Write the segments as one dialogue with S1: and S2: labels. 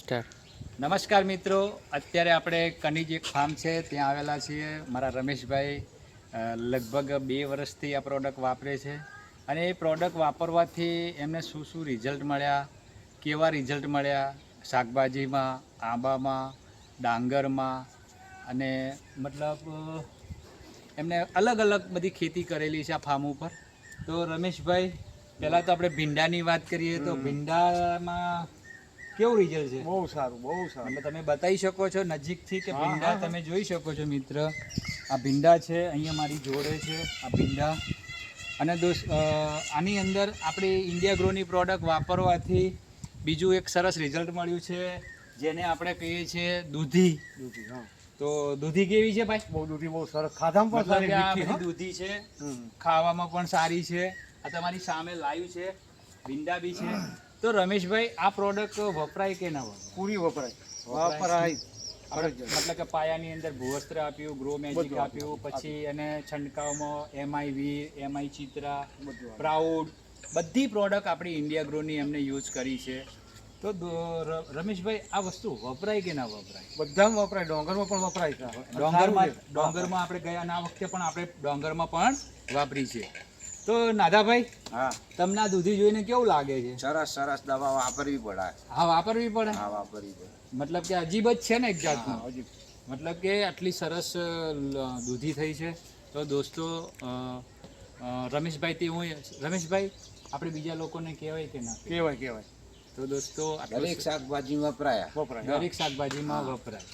S1: Start.
S2: નમસ્કાર મિત્રો, અત્યારે આપણે કનીજ એક ફાર્મ છે ત્યાં આવેલા છીએ. મારા રમેશભાઈ લગભગ 2 વર્ષથી આ પ્રોડક્ટ વાપરે છે અને એ પ્રોડક્ટ વાપરવાથી એમને શું શું રિઝલ્ટ મળ્યા, કેવા રિઝલ્ટ મળ્યા શાકભાજીમાં, આંબામાં, ડાંગરમાં અને મતલબ એમને અલગ અલગ બધી ખેતી કરેલી છે આ ફાર્મ ઉપર. તો રમેશભાઈ, પહેલાં તો આપણે ભીંડાની વાત કરીએ તો ભીંડામાં કેવું રિઝલ્ટ છે?
S3: બહુ સારું, બહુ સારું.
S2: એટલે તમે બતાવી શકો છો નજીકથી કે ભીંડા તમે જોઈ શકો છો મિત્ર. આ ભીંડા છે, અહીંયા મારી જોડે છે આ ભીંડા. અને આની અંદર આપણી ઇન્ડિયા ગ્રોની પ્રોડક્ટ વાપરવાથી બીજું એક સરસ રિઝલ્ટ મળ્યું છે જેને આપણે કહીએ છીએ દૂધી.
S3: દૂધી, હા.
S2: તો દૂધી કેવી છે ભાઈ?
S3: બહુ દૂધી, બહુ સરસ. ખાધામાં પણ
S2: મતલબ કે આ
S3: સારી
S2: બધી દૂધી છે, ખાવામાં પણ સારી છે. આ તમારી સામે લાઈવ છે, ભીંડા બી છે. તો રમેશભાઈ, આ પ્રોડક્ટ વપરાય કે ના વપરાય?
S3: પૂરી વપરાય. વપરાય.
S2: મતલબ કે પાયાની અંદર ભૂવસ્ત્ર આપ્યું, ગ્રો મેજિક આપ્યું, પછી એને છંટકાવમાં એમઆઈ વીર, એમઆઈ ચિત્રા, પ્રાઉડ, બધી પ્રોડક્ટ આપણી ઇન્ડિયા ગ્રોની એમને યુઝ કરી છે. તો રમેશભાઈ, આ વસ્તુ વપરાય કે ના વપરાય?
S3: બધામાં વપરાય. ડોંગરમાં પણ વપરાય છે.
S2: ડોંગરમાં આપણે ગયા ના વખતે પણ આપણે ડોંગરમાં પણ વાપરી છે. તો નાદાભાઈ,
S4: હા,
S2: તમને આ દૂધી જોઈને કેવું લાગે છે?
S4: સરસ સરસ દવા વાપરવી પડે.
S2: હા, વાપરવી પડે.
S4: હા, વાપરવી પડે.
S2: મતલબ કે અજીબ જ છે ને એક જાતનું. મતલબ કે આટલી સરસ દૂધી થઈ છે. તો દોસ્તો, રમેશભાઈ આપણે બીજા લોકોને કહેવાય કે ના
S3: કહેવાય, કહેવાય.
S2: તો દોસ્તો,
S4: દરેક શાકભાજીમાં વપરાય.
S2: દરેક શાકભાજીમાં વપરાય.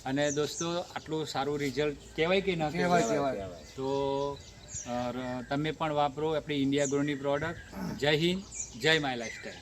S2: અને દોસ્તો, આટલું સારું રિઝલ્ટ કહેવાય કે ના
S3: કહેવાય,
S2: કહેવાય?
S3: કહેવાય.
S2: તો તમે પણ વાપરો આપણી ઇન્ડિયા ગ્રોની પ્રોડક્ટ. જય હિન્દ, જય માય લાઈફસ્ટાઈલ.